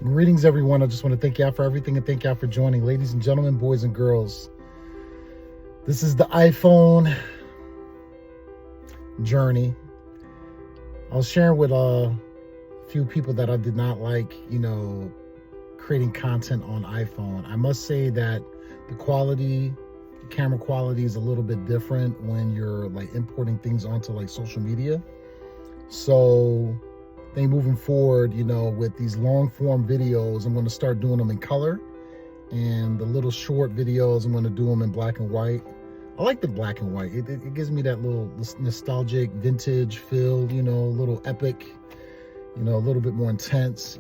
Greetings, everyone. I just want to thank y'all for everything and thank y'all for joining. Ladies and gentlemen, boys and girls, this is the iPhone journey. I was sharing with a few people that I did not like, creating content on iPhone. I must say that the camera quality is a little bit different when you're like importing things onto like social media. So moving forward, with these long form videos, I'm going to start doing them in color, and the little short videos, I'm going to do them in black and white. I like the black and white. It gives me that little nostalgic vintage feel, a little epic, a little bit more intense,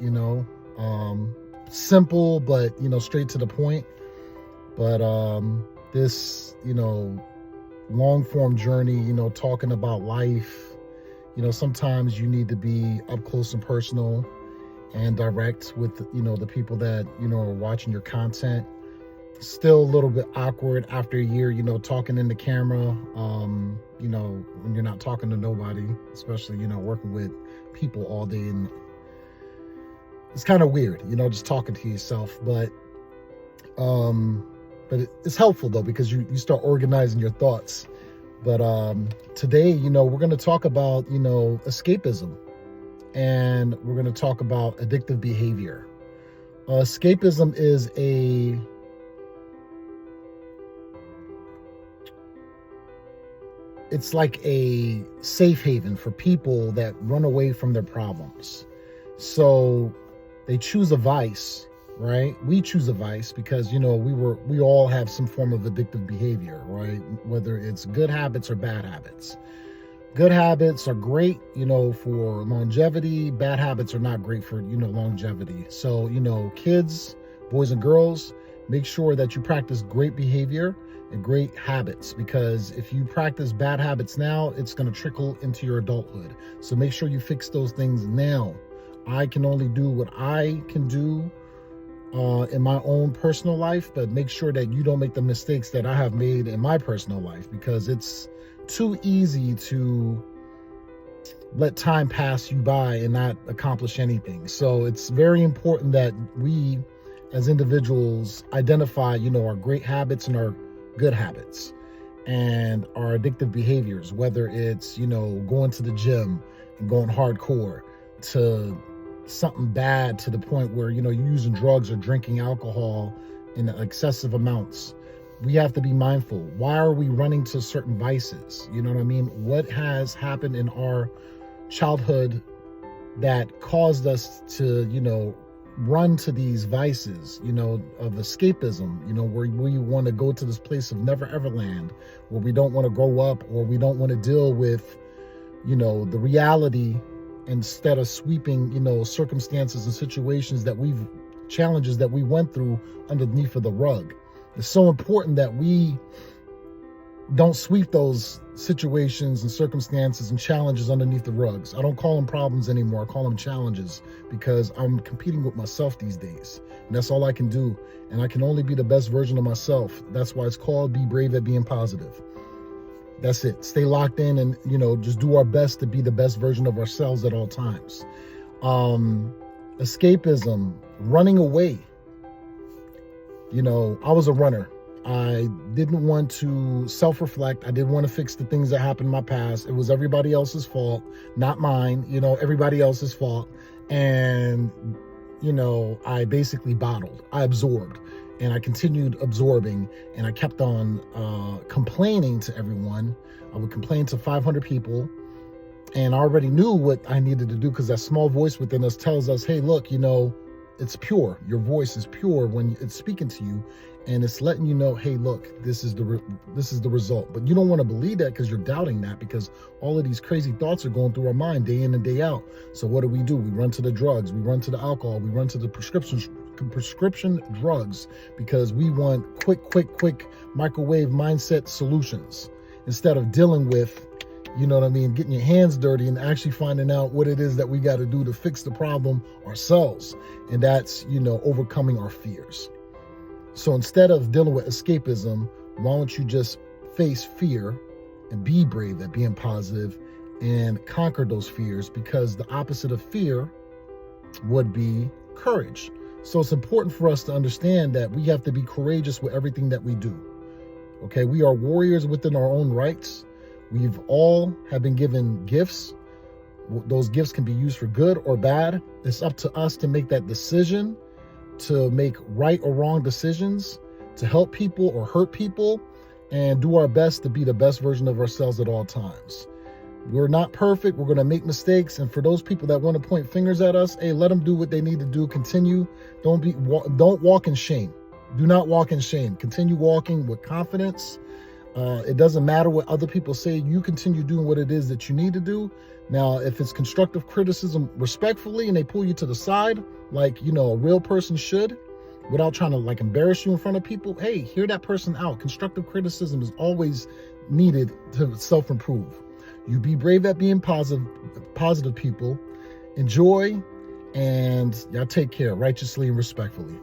simple, but, straight to the point. But this, long form journey, talking about life, sometimes you need to be up close and personal and direct with, the people that, are watching your content. Still a little bit awkward after a year, talking in the camera, when you're not talking to nobody, especially, working with people all day. And it's kind of weird, just talking to yourself. But it's helpful though, because you start organizing your thoughts. But today, we're going to talk about, escapism, and we're going to talk about addictive behavior. Escapism is it's like a safe haven for people that run away from their problems. So they choose a vice, right? We choose a vice because, we all have some form of addictive behavior, right? Whether it's good habits or bad habits. Good habits are great, for longevity. Bad habits are not great for, longevity. So, kids, boys and girls, make sure that you practice great behavior and great habits, because if you practice bad habits now, it's going to trickle into your adulthood. So make sure you fix those things now. I can only do what I can do in my own personal life, but make sure that you don't make the mistakes that I have made in my personal life, because it's too easy to let time pass you by and not accomplish anything. So it's very important that we as individuals identify, our great habits and our good habits and our addictive behaviors, whether it's, going to the gym and going hardcore, to something bad to the point where, you're using drugs or drinking alcohol in excessive amounts. We have to be mindful. Why are we running to certain vices? You know what I mean? What has happened in our childhood that caused us to, run to these vices, of escapism, where we want to go to this place of never ever land, where we don't want to grow up, or we don't want to deal with, the reality, instead of sweeping, circumstances and situations challenges that we went through underneath of the rug. It's so important that we don't sweep those situations and circumstances and challenges underneath the rugs. I don't call them problems anymore. I call them challenges, because I'm competing with myself these days. And that's all I can do. And I can only be the best version of myself. That's why it's called Be Brave at Being Positive. That's it. Stay locked in and, just do our best to be the best version of ourselves at all times. Escapism, running away. I was a runner. I didn't want to self-reflect. I didn't want to fix the things that happened in my past. It was everybody else's fault, not mine, everybody else's fault. And, I basically bottled. I absorbed. And I continued absorbing, and I kept on complaining to everyone. I would complain to 500 people, and I already knew what I needed to do, because that small voice within us tells us, hey, look, it's pure. Your voice is pure when it's speaking to you, and it's letting you know, hey, look, this is the result. But you don't want to believe that, because you're doubting that, because all of these crazy thoughts are going through our mind day in and day out. So what do? We run to the drugs, we run to the alcohol, we run to the prescription drugs, because we want quick microwave mindset solutions, instead of dealing with, getting your hands dirty and actually finding out what it is that we got to do to fix the problem ourselves. And that's, overcoming our fears. So instead of dealing with escapism, why don't you just face fear and be brave at being positive and conquer those fears? Because the opposite of fear would be courage. So it's important for us to understand that we have to be courageous with everything that we do. Okay, we are warriors within our own rights. We've all have been given gifts. Those gifts can be used for good or bad. It's up to us to make that decision, to make right or wrong decisions, to help people or hurt people, and do our best to be the best version of ourselves at all times. We're not perfect. We're going to make mistakes. And for those people that want to point fingers at us, hey, let them do what they need to do. Continue. Don't walk in shame. Do not walk in shame. Continue walking with confidence. It doesn't matter what other people say. You continue doing what it is that you need to do. Now, if it's constructive criticism respectfully and they pull you to the side, like, you know, a real person should, without trying to like embarrass you in front of people, hey, hear that person out. Constructive criticism is always needed to self-improve. You be brave at being positive people. Enjoy, and y'all take care righteously and respectfully.